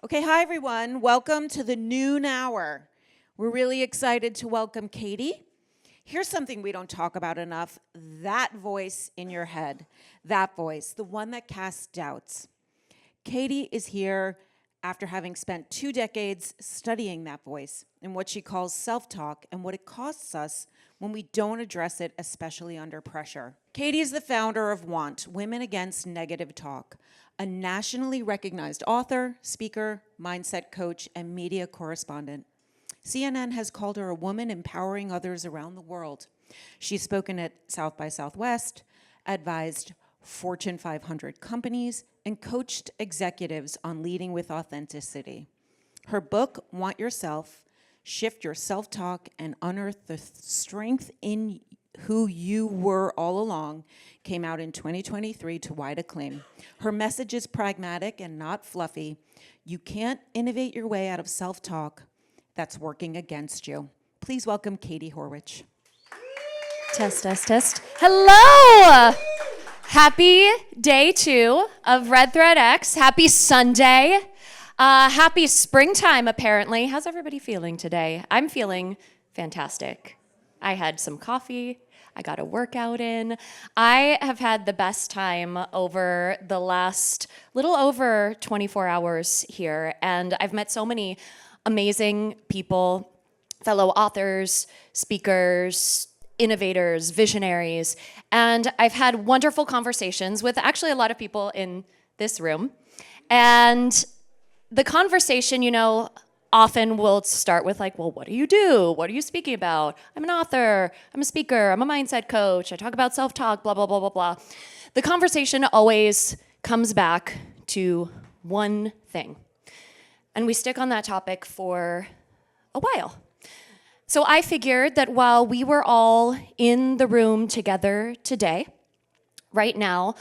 Okay, hi everyone. Welcome to the noon hour. We're really excited to welcome Katie. Here's something we don't talk about enough. That voice in your head. That voice, the one that casts doubts. Katie is here after having spent 2 decades studying that voice and what she calls self-talk and what it costs us when we don't address it, especially under pressure. Katie is the founder of WANT, Women Against Negative Talk, a nationally recognized author, speaker, mindset coach, and media correspondent. CNN has called her a woman empowering others around the world. She's spoken at South by Southwest, advised Fortune 500 companies, and coached executives on leading with authenticity. Her book, Want Yourself, Shift Your Self-Talk and Unearth the Strength in Who You Were All Along, came out in 2023 to wide acclaim. Her message is pragmatic and not fluffy. You can't innovate your way out of self-talk that's working against you. Please welcome Katie Horwitch. Test, test, test. Hello! Happy day 2 of RedThread X. Happy Sunday. Happy springtime, apparently. How's everybody feeling today? I'm feeling fantastic. I had some coffee. I got a workout in. I have had the best time over the last little over 24 hours here, and I've met so many amazing people, fellow authors, speakers, innovators, visionaries, and I've had wonderful conversations with actually a lot of people in this room. And the conversation, often will start with like, well, what do you do? What are you speaking about? I'm an author, I'm a speaker, I'm a mindset coach, I talk about self-talk, blah, blah, blah, blah, blah. The conversation always comes back to one thing. And we stick on that topic for a while. So I figured that while we were all in the room together today, right now,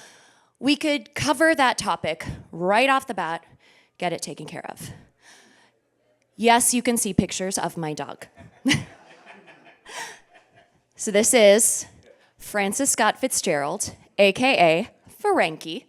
we could cover that topic right off the bat, get it taken care of. Yes, you can see pictures of my dog. So this is Frances Scott Fitzgerald, AKA Frankie.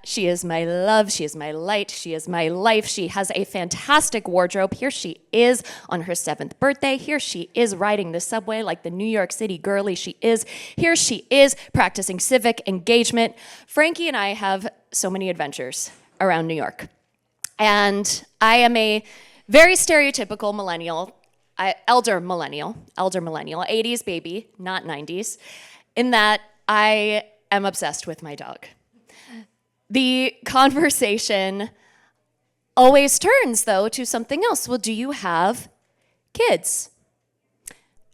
She is my love, she is my light, she is my life. She has a fantastic wardrobe. Here she is on her 7th birthday. Here she is riding the subway like the New York City girly she is. Here she is practicing civic engagement. Frankie and I have so many adventures around New York. And I am a very stereotypical millennial, elder millennial, 80s baby, not 90s, in that I am obsessed with my dog. The conversation always turns, though, to something else. Well, do you have kids?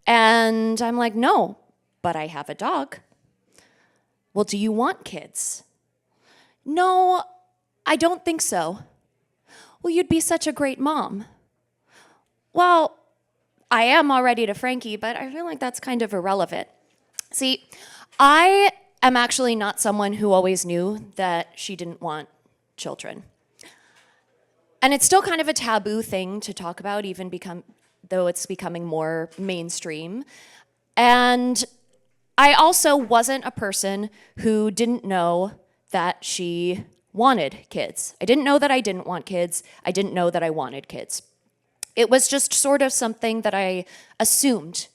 And I'm like, no, but I have a dog. Well, do you want kids? No, I don't think so. Well, you'd be such a great mom. Well, I am already to Frankie, but I feel like that's kind of irrelevant. See, I am actually not someone who always knew that she didn't want children. And it's still kind of a taboo thing to talk about, though it's becoming more mainstream. And I also wasn't a person who didn't know that she wanted kids. I didn't know that I didn't want kids. I didn't know that I wanted kids. It was just sort of something that I assumed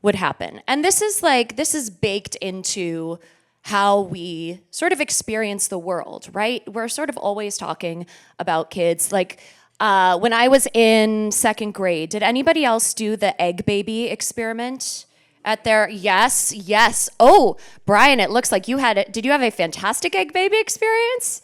would happen. And this is baked into how we sort of experience the world, right? We're sort of always talking about kids. Like when I was in 2nd grade, did anybody else do the egg baby experiment at their, yes. Oh, Brian, it looks like you had it. Did you have a fantastic egg baby experience?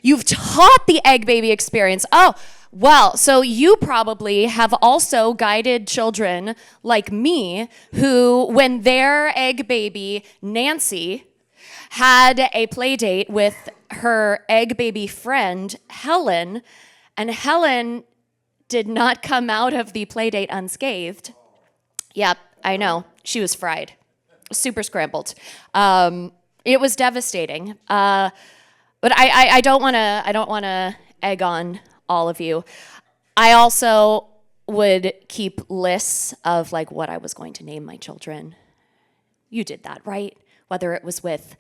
You've taught the egg baby experience. Oh, well, so you probably have also guided children like me who, when their egg baby, Nancy, had a play date with her egg baby friend, Helen, and Helen did not come out of the play date unscathed. Yep, I know. She was fried. Super scrambled. It was devastating. But I don't want to egg on all of you. I also would keep lists of like what I was going to name my children. You did that, right? Whether it was with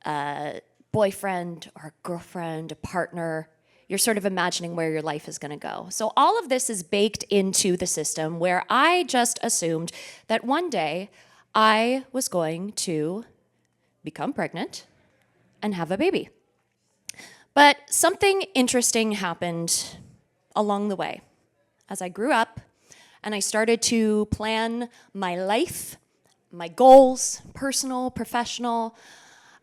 a boyfriend or a girlfriend, a partner. You're sort of imagining where your life is going to go. So all of this is baked into the system where I just assumed that one day I was going to become pregnant and have a baby. But something interesting happened along the way as I grew up and I started to plan my life, my goals, personal, professional.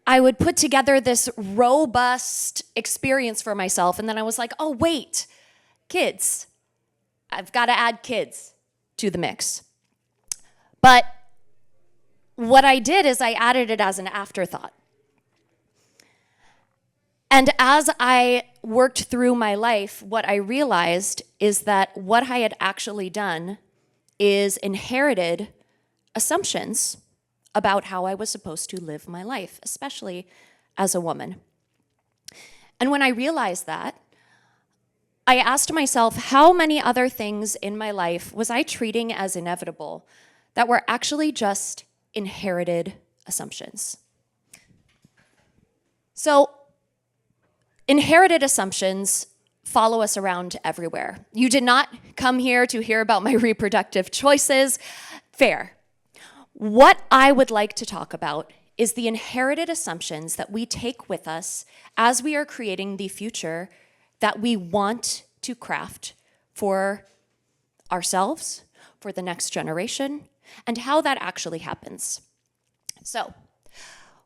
I would put together this robust experience for myself, and then I was like, oh, wait, kids. I've got to add kids to the mix. But what I did is I added it as an afterthought. And as I worked through my life, what I realized is that what I had actually done is inherited assumptions about how I was supposed to live my life, especially as a woman. And when I realized that, I asked myself how many other things in my life was I treating as inevitable that were actually just inherited assumptions. So, inherited assumptions follow us around everywhere. You did not come here to hear about my reproductive choices. Fair. What I would like to talk about is the inherited assumptions that we take with us as we are creating the future that we want to craft for ourselves, for the next generation, and how that actually happens. So,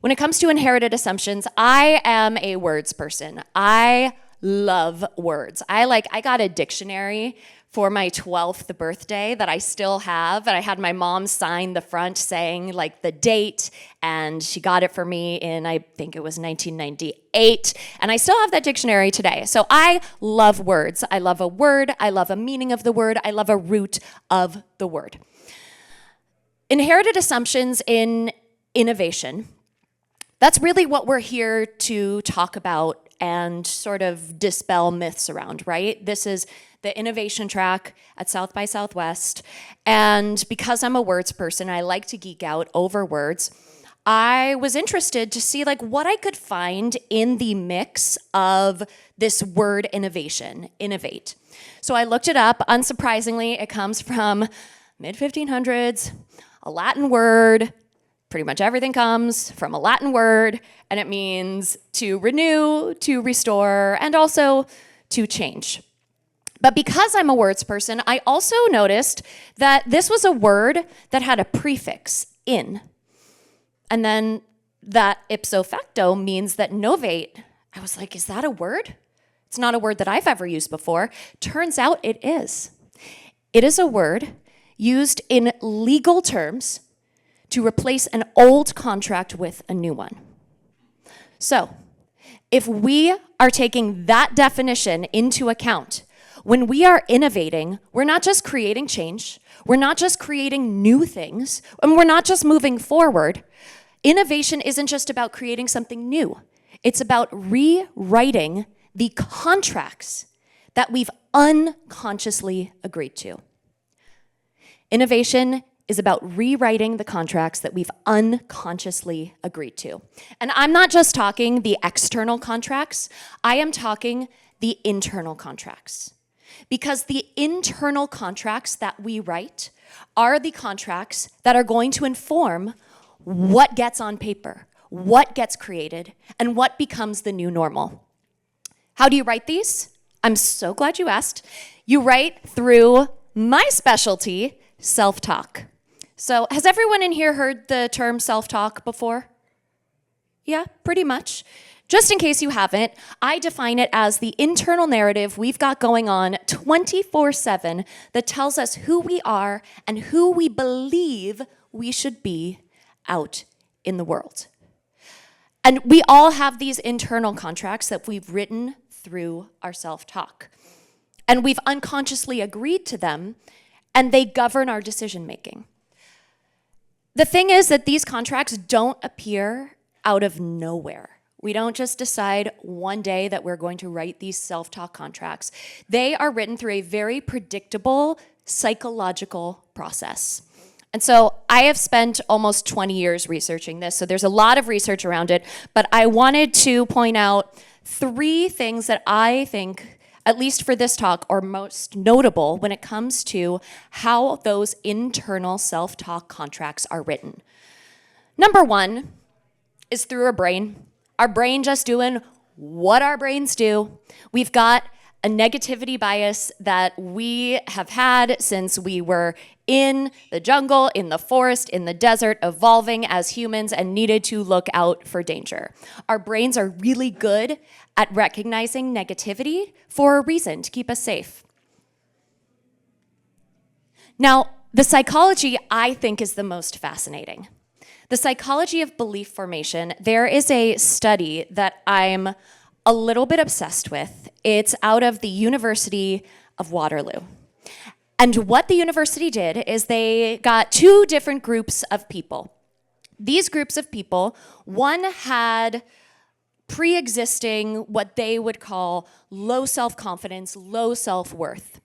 when it comes to inherited assumptions, I am a words person. I love words. I got a dictionary for my 12th birthday that I still have, and I had my mom sign the front saying like the date, and she got it for me in, I think it was 1998, and I still have that dictionary today. So I love words. I love a word. I love a meaning of the word. I love a root of the word. Inherited assumptions in innovation. That's really what we're here to talk about and sort of dispel myths around, right? This is the innovation track at South by Southwest. And because I'm a words person, I like to geek out over words. I was interested to see like what I could find in the mix of this word innovation, innovate. So I looked it up. Unsurprisingly, it comes from mid-1500s, a Latin word. Pretty much everything comes from a Latin word, and it means to renew, to restore, and also to change. But because I'm a words person, I also noticed that this was a word that had a prefix, in. And then that ipso facto means that novate. I was like, is that a word? It's not a word that I've ever used before. Turns out it is. It is a word used in legal terms to replace an old contract with a new one. So, if we are taking that definition into account, when we are innovating, we're not just creating change, we're not just creating new things, and we're not just moving forward. Innovation isn't just about creating something new. It's about rewriting the contracts that we've unconsciously agreed to. Innovation is about rewriting the contracts that we've unconsciously agreed to. And I'm not just talking the external contracts, I am talking the internal contracts. Because the internal contracts that we write are the contracts that are going to inform what gets on paper, what gets created, and what becomes the new normal. How do you write these? I'm so glad you asked. You write through my specialty, self-talk. So has everyone in here heard the term self-talk before? Yeah, pretty much. Just in case you haven't, I define it as the internal narrative we've got going on 24/7 that tells us who we are and who we believe we should be out in the world. And we all have these internal contracts that we've written through our self-talk. And we've unconsciously agreed to them, and they govern our decision-making. The thing is that these contracts don't appear out of nowhere. We don't just decide one day that we're going to write these self-talk contracts. They are written through a very predictable psychological process. And so I have spent almost 20 years researching this, so there's a lot of research around it, but I wanted to point out 3 things that I think, at least for this talk, are most notable when it comes to how those internal self-talk contracts are written. Number 1 is through our brain. Our brain just doing what our brains do. We've got a negativity bias that we have had since we were in the jungle, in the forest, in the desert, evolving as humans and needed to look out for danger. Our brains are really good at recognizing negativity for a reason, to keep us safe. Now, the psychology, I think, is the most fascinating. The psychology of belief formation, there is a study that I'm a little bit obsessed with. It's out of the University of Waterloo. And what the university did is they got 2 different groups of people. These groups of people, one had pre-existing what they would call low self-confidence, low self-worth.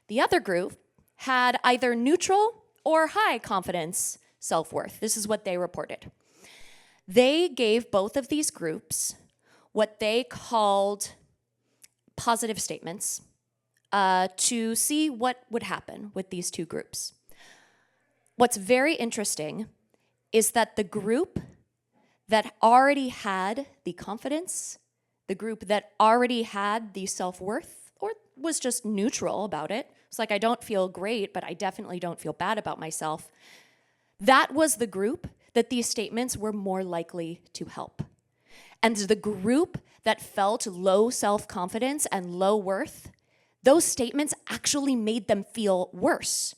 The other group had either neutral or high confidence self-worth. This is what they reported. They gave both of these groups what they called positive statements to see what would happen with these 2 groups. What's very interesting is that the group that already had the confidence, the group that already had the self-worth, or was just neutral about it, it's like, I don't feel great, but I definitely don't feel bad about myself, that was the group that these statements were more likely to help. And the group that felt low self-confidence and low worth, those statements actually made them feel worse,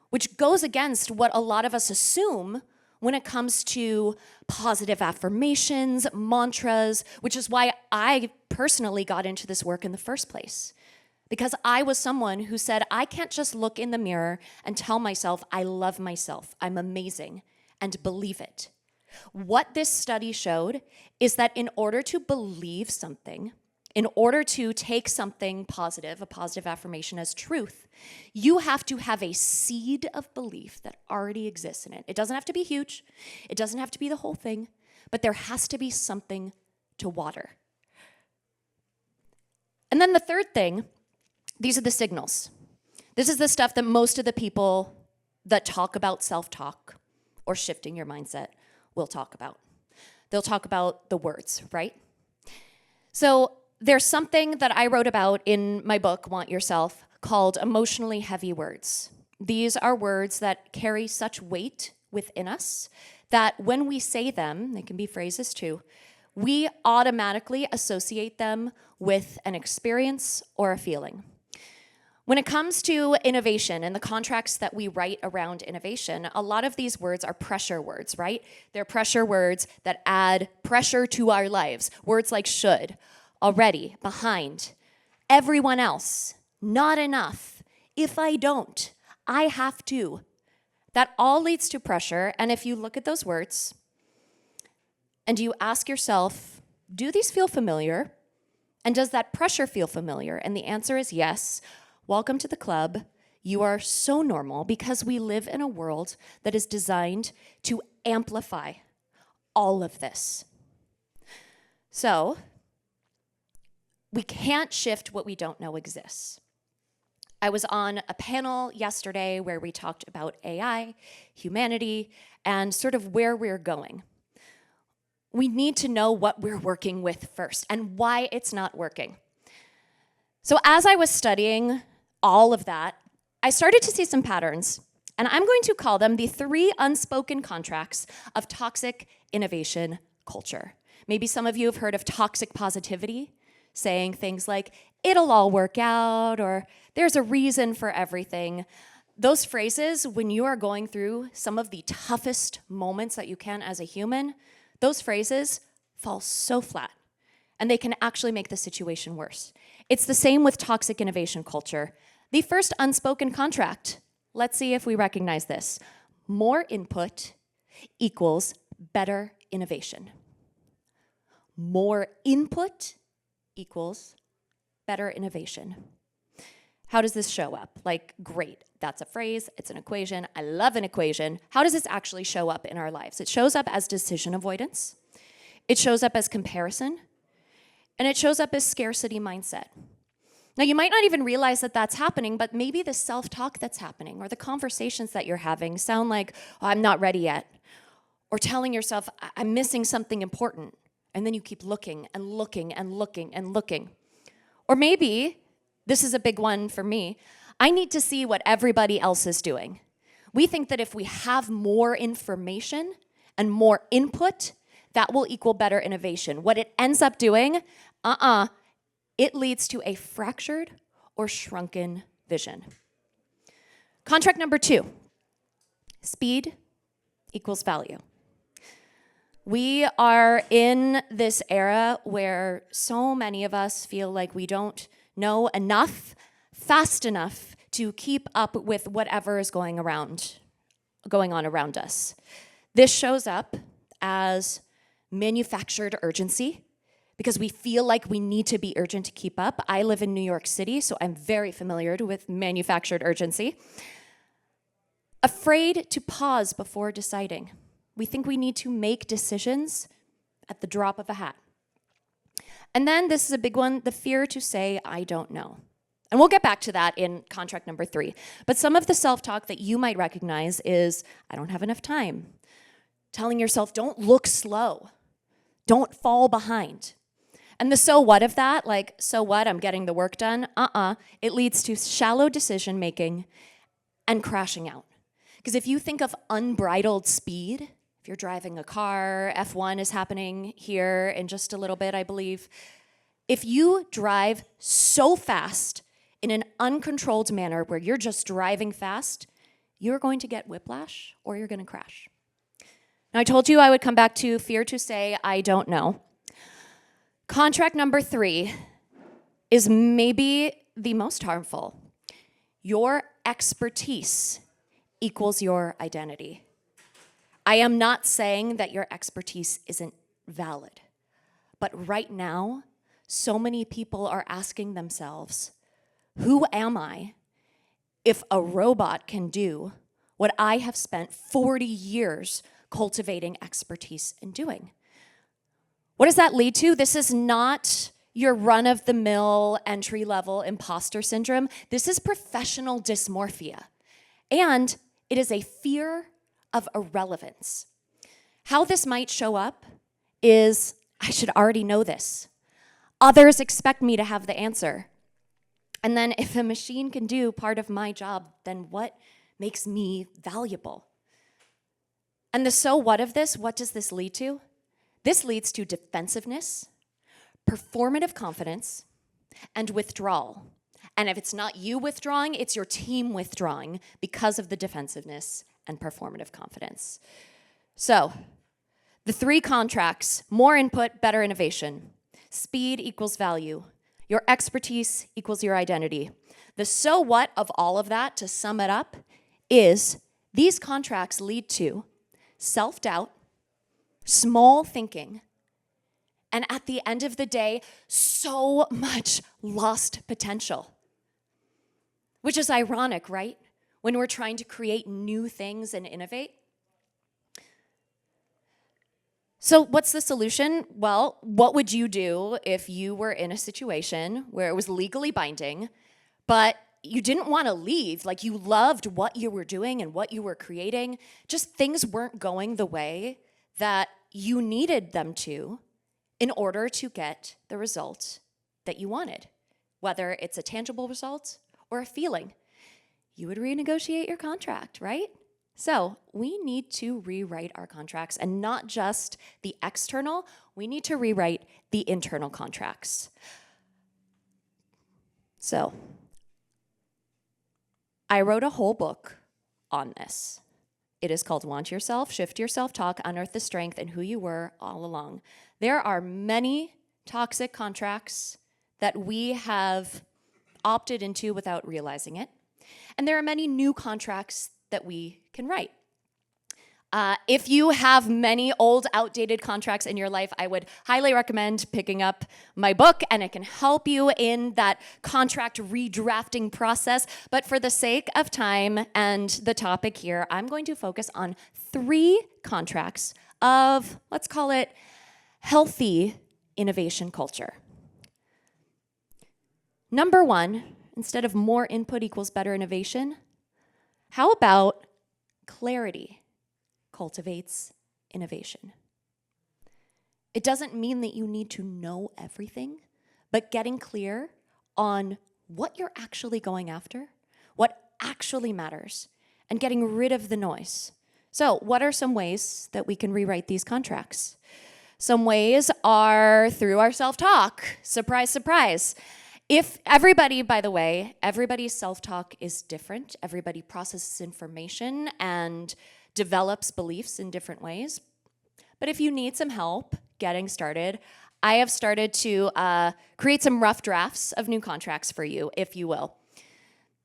which goes against what a lot of us assume when it comes to positive affirmations, mantras, which is why I personally got into this work in the first place. Because I was someone who said, I can't just look in the mirror and tell myself I love myself, I'm amazing, and believe it. What this study showed is that in order to believe something, in order to take something positive, a positive affirmation as truth, you have to have a seed of belief that already exists in it. It doesn't have to be huge. It doesn't have to be the whole thing, but there has to be something to water. And then the third thing, these are the signals. This is the stuff that most of the people that talk about self-talk or shifting your mindset will talk about. They'll talk about the words, right? So there's something that I wrote about in my book, Want Yourself, called emotionally heavy words. These are words that carry such weight within us that when we say them, they can be phrases too, we automatically associate them with an experience or a feeling. When it comes to innovation and the contracts that we write around innovation, a lot of these words are pressure words, right? They're pressure words that add pressure to our lives. Words like should, already, behind, everyone else, not enough, if I don't, I have to. That all leads to pressure, and if you look at those words and you ask yourself, do these feel familiar? And does that pressure feel familiar? And the answer is yes. Welcome to the club. You are so normal because we live in a world that is designed to amplify all of this. So, we can't shift what we don't know exists. I was on a panel yesterday where we talked about AI, humanity, and sort of where we're going. We need to know what we're working with first and why it's not working. So as I was studying all of that, I started to see some patterns, and I'm going to call them the 3 unspoken contracts of toxic innovation culture. Maybe some of you have heard of toxic positivity, saying things like, it'll all work out, or there's a reason for everything. Those phrases, when you are going through some of the toughest moments that you can as a human, those phrases fall so flat, and they can actually make the situation worse. It's the same with toxic innovation culture. The first unspoken contract, let's see if we recognize this. More input equals better innovation. More input equals better innovation. How does this show up? Like, great. That's a phrase, it's an equation. I love an equation. How does this actually show up in our lives? It shows up as decision avoidance. It shows up as comparison. And it shows up as scarcity mindset. Now, you might not even realize that that's happening, but maybe the self-talk that's happening or the conversations that you're having sound like, oh, I'm not ready yet. Or telling yourself, I'm missing something important. And then you keep looking and looking and looking and looking. Or maybe, this is a big one for me, I need to see what everybody else is doing. We think that if we have more information and more input, that will equal better innovation. What it ends up doing, it leads to a fractured or shrunken vision. Contract number 2, speed equals value. We are in this era where so many of us feel like we don't know enough, fast enough to keep up with whatever is going on around us. This shows up as manufactured urgency because we feel like we need to be urgent to keep up. I live in New York City, so I'm very familiar with manufactured urgency. Afraid to pause before deciding. We think we need to make decisions at the drop of a hat. And then this is a big one, the fear to say, I don't know. And we'll get back to that in contract number 3. But some of the self-talk that you might recognize is, I don't have enough time. Telling yourself, don't look slow. Don't fall behind. And the so what of that, like, so what, I'm getting the work done? It leads to shallow decision making and crashing out. Because if you think of unbridled speed, if you're driving a car, F1 is happening here in just a little bit, I believe. If you drive so fast in an uncontrolled manner where you're just driving fast, you're going to get whiplash or you're going to crash. Now, I told you I would come back to fear to say, I don't know. Contract number 3 is maybe the most harmful. Your expertise equals your identity. I am not saying that your expertise isn't valid, but right now, so many people are asking themselves, who am I if a robot can do what I have spent 40 years cultivating expertise in doing? What does that lead to? This is not your run-of-the-mill entry-level imposter syndrome. This is professional dysmorphia. And it is a fear of irrelevance. How this might show up is, I should already know this. Others expect me to have the answer. And then if a machine can do part of my job, then what makes me valuable? And the so what of this, what does this lead to? This leads to defensiveness, performative confidence, and withdrawal. And if it's not you withdrawing, it's your team withdrawing because of the defensiveness and performative confidence. So, the 3 contracts, more input, better innovation. Speed equals value. Your expertise equals your identity. The so what of all of that, to sum it up, is these contracts lead to self-doubt, small thinking, and at the end of the day, so much lost potential. Which is ironic, right? When we're trying to create new things and innovate. So what's the solution? Well, what would you do if you were in a situation where it was legally binding, but you didn't want to leave, like you loved what you were doing and what you were creating, just things weren't going the way that you needed them to in order to get the result that you wanted, whether it's a tangible result or a feeling. You would renegotiate your contract, right? So we need to rewrite our contracts, and not just the external, we need to rewrite the internal contracts. So I wrote a whole book on this. It is called Want Yourself, Shift Your Self-Talk, Unearth the Strength and Who You Were All Along. There are many toxic contracts that we have opted into without realizing it. And there are many new contracts that we can write. If you have many old, outdated contracts in your life, I would highly recommend picking up my book, and it can help you in that contract redrafting process. But for the sake of time and the topic here, I'm going to focus on 3 contracts of, let's call it, healthy innovation culture. Number 1, instead of more input equals better innovation, how about clarity cultivates innovation? It doesn't mean that you need to know everything, but getting clear on what you're actually going after, what actually matters, and getting rid of the noise. So, what are some ways that we can rewrite these contracts? Some ways are through our self-talk. Surprise, surprise. If everybody, by the way, everybody's self-talk is different. Everybody processes information and develops beliefs in different ways. But if you need some help getting started, I have started to create some rough drafts of new contracts for you, if you will.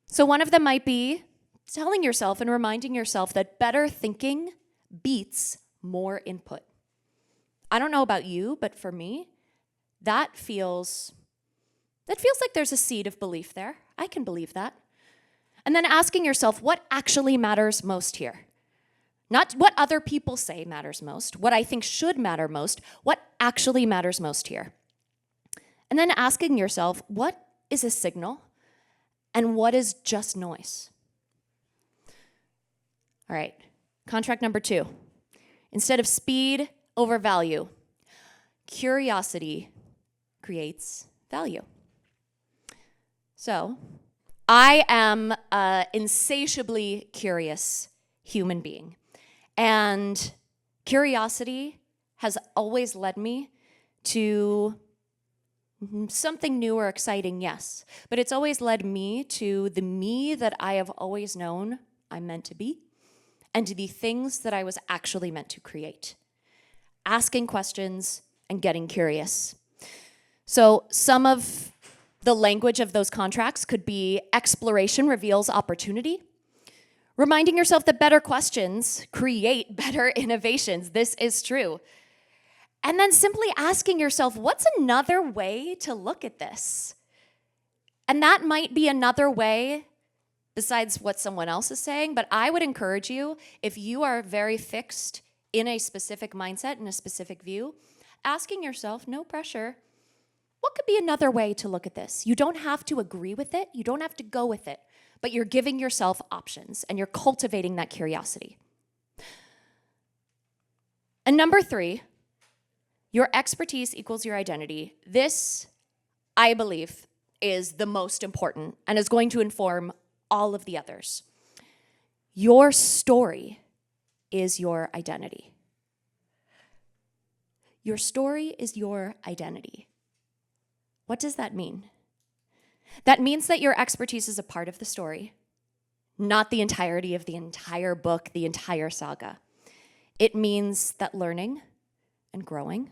So one of them might be telling yourself and reminding yourself that better thinking beats more input. I don't know about you, but for me, that feels like there's a seed of belief there. I can believe that. And then asking yourself, what actually matters most here? Not what other people say matters most, what I think should matter most, what actually matters most here. And then asking yourself, what is a signal and what is just noise? All right, contract number 2. Instead of speed over value, curiosity creates value. So, I am an insatiably curious human being. And curiosity has always led me to something new or exciting, yes. But it's always led me to the me that I have always known I'm meant to be, and to the things that I was actually meant to create. Asking questions and getting curious. So some of the language of those contracts could be exploration reveals opportunity. Reminding yourself that better questions create better innovations. This is true. And then simply asking yourself, what's another way to look at this? And that might be another way besides what someone else is saying, but I would encourage you, if you are very fixed in a specific mindset, in a specific view, asking yourself, no pressure, what could be another way to look at this? You don't have to agree with it. You don't have to go with it. But you're giving yourself options and you're cultivating that curiosity. And number 3, your expertise equals your identity. This, I believe, is the most important and is going to inform all of the others. Your story is your identity. Your story is your identity. What does that mean? That means that your expertise is a part of the story, not the entirety of the entire book, the entire saga. It means that learning and growing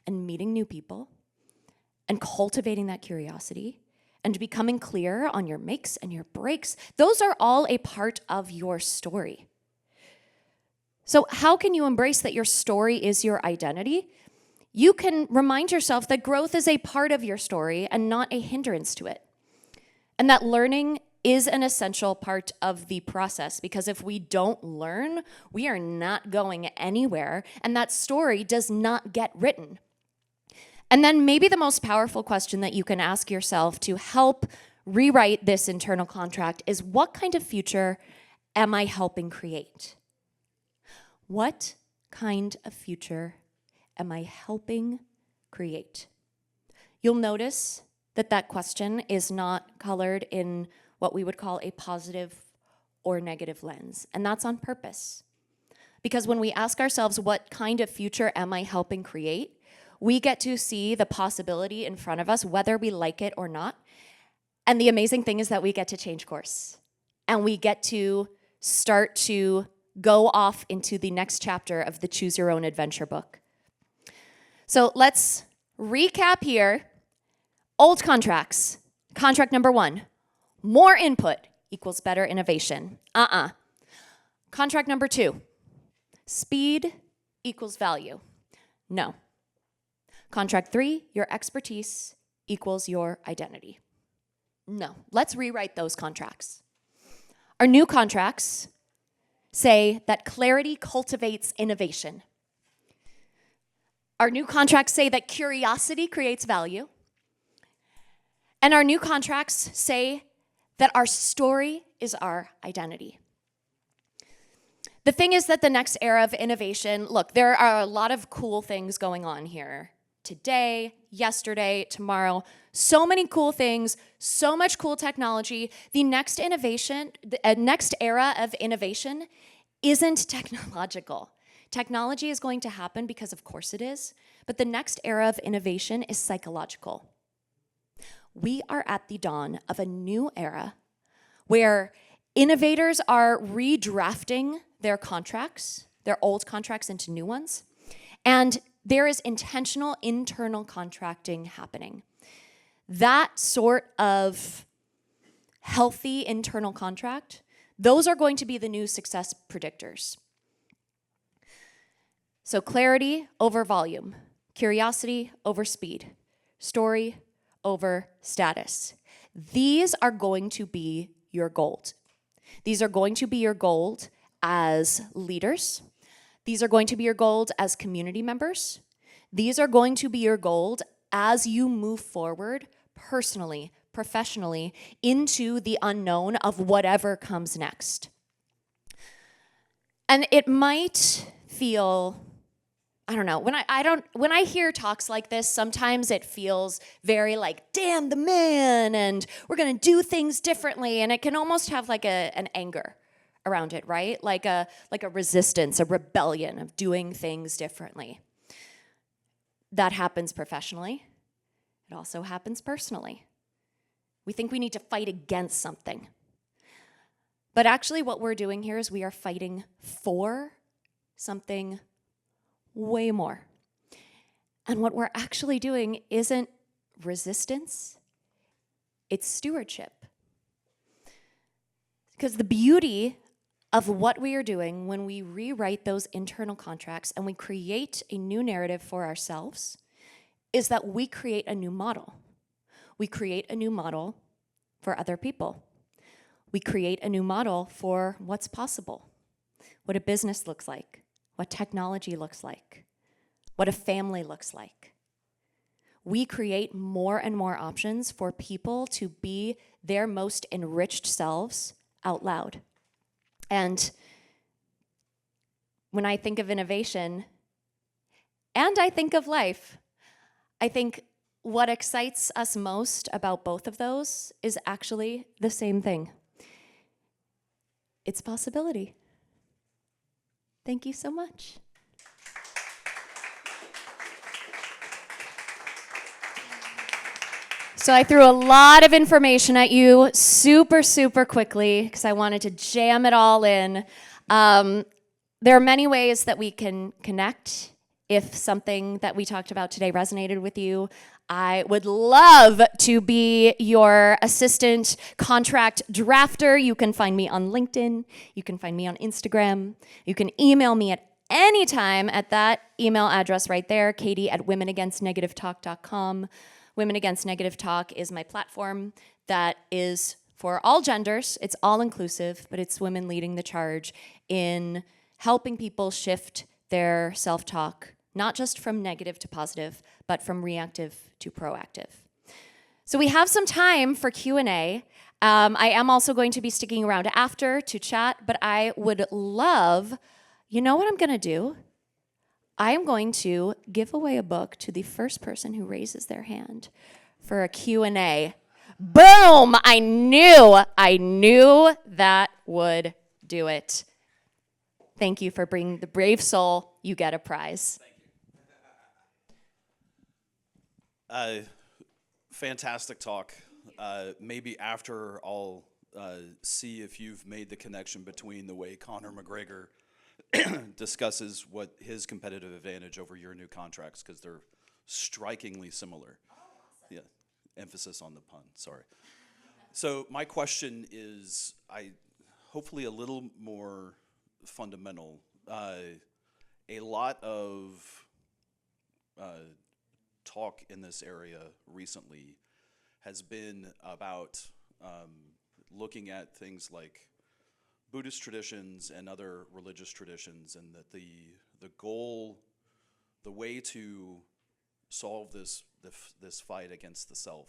and meeting new people and cultivating that curiosity and becoming clear on your makes and your breaks, those are all a part of your story. So how can you embrace that your story is your identity? You can remind yourself that growth is a part of your story and not a hindrance to it. And that learning is an essential part of the process, because if we don't learn, we are not going anywhere, and that story does not get written. And then maybe the most powerful question that you can ask yourself to help rewrite this internal contract is, what kind of future am I helping create? What kind of future am I helping create? You'll notice that question is not colored in what we would call a positive or negative lens, and that's on purpose. Because when we ask ourselves, what kind of future am I helping create, we get to see the possibility in front of us, whether we like it or not. And the amazing thing is that we get to change course. And we get to start to go off into the next chapter of the Choose Your Own Adventure book. So let's recap here. Old contracts. Contract number 1, more input equals better innovation. Contract number 2, Speed equals value. No. Contract 3, your expertise equals your identity. No. Let's rewrite those contracts. Our new contracts say that clarity cultivates innovation. Our new contracts say that curiosity creates value. And our new contracts say that our story is our identity. The thing is that the next era of innovation, look, there are a lot of cool things going on here. Today, yesterday, tomorrow, so many cool things, so much cool technology. The next innovation, the next era of innovation isn't technological. Technology is going to happen because of course it is, but the next era of innovation is psychological. We are at the dawn of a new era where innovators are redrafting their contracts, their old contracts into new ones, and there is intentional internal contracting happening. That sort of healthy internal contract, those are going to be the new success predictors. So clarity over volume, curiosity over speed, story over status. These are going to be your gold. These are going to be your gold as leaders. These are going to be your gold as community members. These are going to be your gold as you move forward personally, professionally, into the unknown of whatever comes next. And it might feel, I don't know, when I hear talks like this, sometimes it feels very like, damn the man, and we're gonna do things differently, and it can almost have like an anger around it, right? Like a resistance, a rebellion of doing things differently. That happens professionally. It also happens personally. We think we need to fight against something. But actually what we're doing here is we are fighting for something way more. And what we're actually doing isn't resistance, it's stewardship. Because the beauty of what we are doing when we rewrite those internal contracts and we create a new narrative for ourselves is that we create a new model. We create a new model for other people. We create a new model for what's possible, what a business looks like, what technology looks like, what a family looks like. We create more and more options for people to be their most enriched selves out loud. And when I think of innovation, and I think of life, I think what excites us most about both of those is actually the same thing. It's possibility. Thank you so much. So I threw a lot of information at you super, super quickly because I wanted to jam it all in. There are many ways that we can connect. If something that we talked about today resonated with you, I would love to be your assistant contract drafter. You can find me on LinkedIn. You can find me on Instagram. You can email me at any time at that email address right there, katie@womenagainstnegativetalk.com. Women Against Negative Talk is my platform that is for all genders. It's all inclusive, but it's women leading the charge in helping people shift their self-talk, not just from negative to positive, but from reactive to proactive. So we have some time for Q&A. I am also going to be sticking around after to chat, but I would love, you know what I'm gonna do? I am going to give away a book to the first person who raises their hand for a Q&A. Boom! I knew that would do it. Thank you for bringing the brave soul. You get a prize. Thank you. Fantastic talk. Maybe after I'll see if you've made the connection between the way Conor McGregor discusses what his competitive advantage over your new contracts, because they're strikingly similar. Oh, awesome. Yeah, emphasis on the pun, sorry. So my question is, hopefully a little more fundamental. a lot of talk in this area recently has been about looking at things like Buddhist traditions and other religious traditions, and that the goal, the way to solve this fight against the self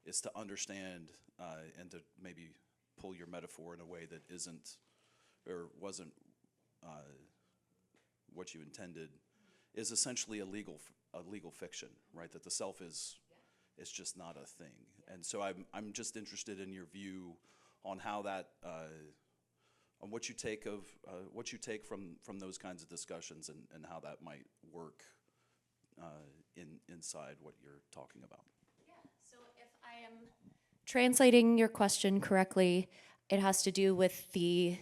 is to understand and to maybe pull your metaphor in a way that isn't or wasn't what you intended, is essentially a legal fiction, right? That the self is just not a thing. And so I'm just interested in your view on how that on what you take from those kinds of discussions, and how that might work inside what you're talking about. Yeah, so if I am translating your question correctly, it has to do with the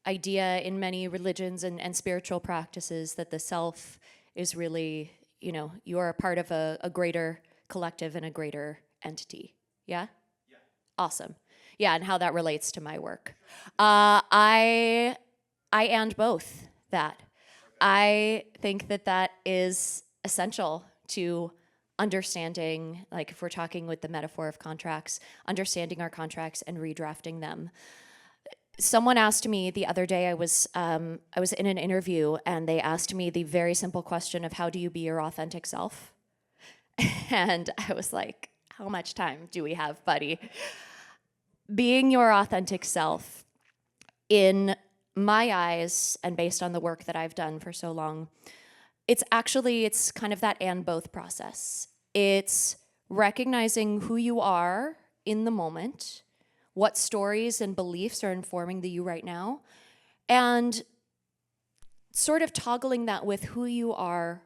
idea in many religions and spiritual practices that the self is really, you are a part of a greater collective and a greater entity. Yeah? Yeah. Awesome. Yeah, and how that relates to my work. I and both that. I think that is essential to understanding, like if we're talking with the metaphor of contracts, understanding our contracts and redrafting them. Someone asked me the other day, I was in an interview, and they asked me the very simple question of, how do you be your authentic self? And I was like, how much time do we have, buddy? Being your authentic self, in my eyes, and based on the work that I've done for so long, it's kind of that and both process. It's recognizing who you are in the moment, what stories and beliefs are informing the you right now, and sort of toggling that with who you are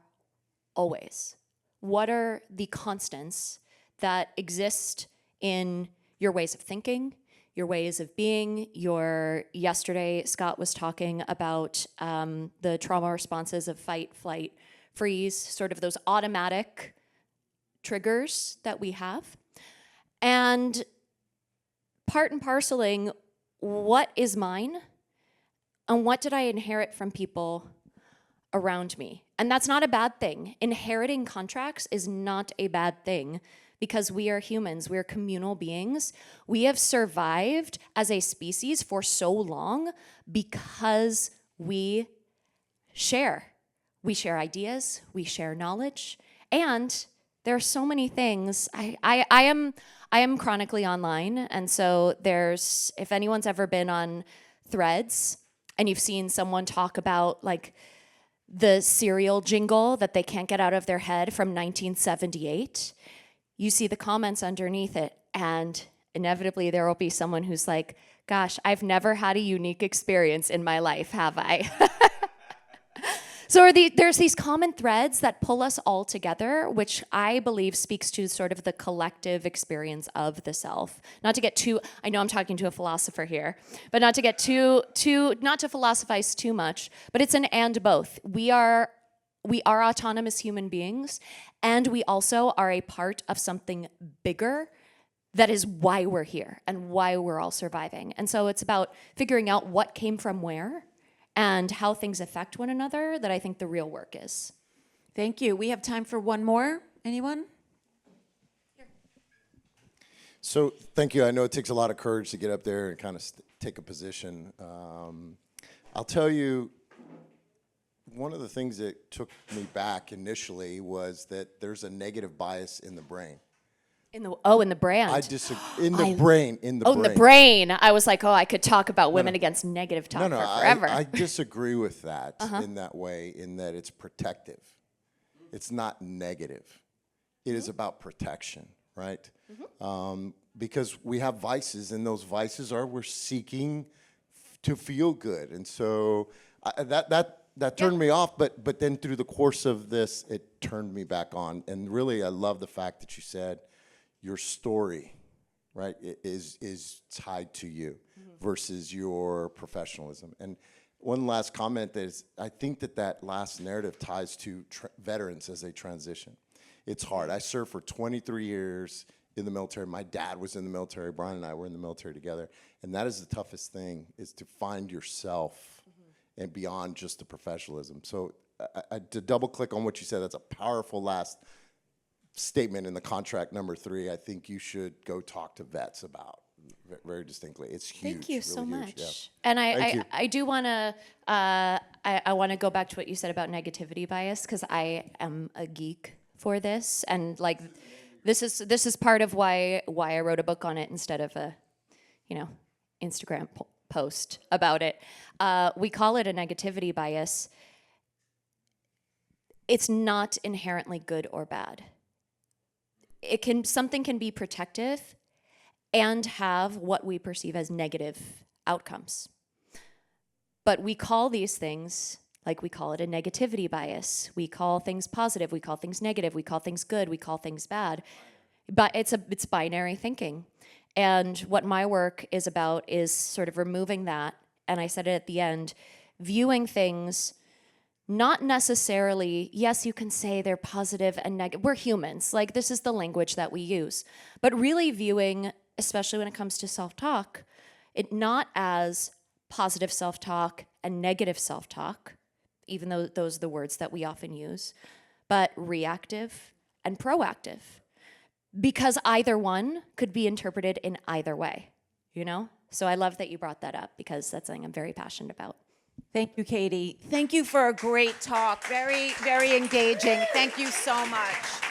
always. What are the constants that exist in your ways of thinking, your ways of being? Yesterday, Scott was talking about the trauma responses of fight, flight, freeze, sort of those automatic triggers that we have. And part and parceling, what is mine and what did I inherit from people around me? And that's not a bad thing. Inheriting contracts is not a bad thing, because we are humans, we're communal beings. We have survived as a species for so long because we share. We share ideas, we share knowledge, and there are so many things. I am chronically online, and so if anyone's ever been on Threads and you've seen someone talk about like the cereal jingle that they can't get out of their head from 1978, you see the comments underneath it, and inevitably there will be someone who's like, gosh, I've never had a unique experience in my life, have I? So there's these common threads that pull us all together, which I believe speaks to sort of the collective experience of the self. Not to get too, I know I'm talking to a philosopher here, but not to get not to philosophize too much, but it's an and both. We are autonomous human beings, and we also are a part of something bigger that is why we're here and why we're all surviving. And so it's about figuring out what came from where and how things affect one another that I think the real work is. Thank you. We have time for one more. Anyone? So thank you. I know it takes a lot of courage to get up there and kind of take a position. I'll tell you, one of the things that took me back initially was that there's a negative bias in the brain. In the brand. I disagree. In the brain. In the brain. I was like, I could talk about women against negative talk for forever. I disagree with that in that way, in that it's protective. It's not negative. It is about protection, right? Because we have vices, and those vices we're seeking to feel good. And so that turned me off, but then through the course of this, it turned me back on. And really, I love the fact that you said, your story, right, is tied to you versus your professionalism. And one last comment is, I think that last narrative ties to veterans as they transition. It's hard. I served for 23 years in the military. My dad was in the military. Brian and I were in the military together. And that is the toughest thing, is to find yourself and beyond just the professionalism. So to double click on what you said, that's a powerful last statement in the contract number 3. I think you should go talk to vets about very distinctly. It's huge. Thank you so really much. huge, yeah. And Thank you. I do want to I want to go back to what you said about negativity bias, because I am a geek for this, and like this is part of why I wrote a book on it instead of a Instagram post about it. We call it a negativity bias. It's not inherently good or bad. Something can be protective and have what we perceive as negative outcomes. But we call these things, like we call it a negativity bias. We call things positive, we call things negative, we call things good, we call things bad. But it's binary thinking. And what my work is about is sort of removing that, and I said it at the end, viewing things not necessarily, yes, you can say they're positive and negative. We're humans. Like, this is the language that we use. But really viewing, especially when it comes to self-talk, it not as positive self-talk and negative self-talk, even though those are the words that we often use, but reactive and proactive. Because either one could be interpreted in either way, So I love that you brought that up, because that's something I'm very passionate about. Thank you, Katie. Thank you for a great talk. Very, very engaging. Thank you so much.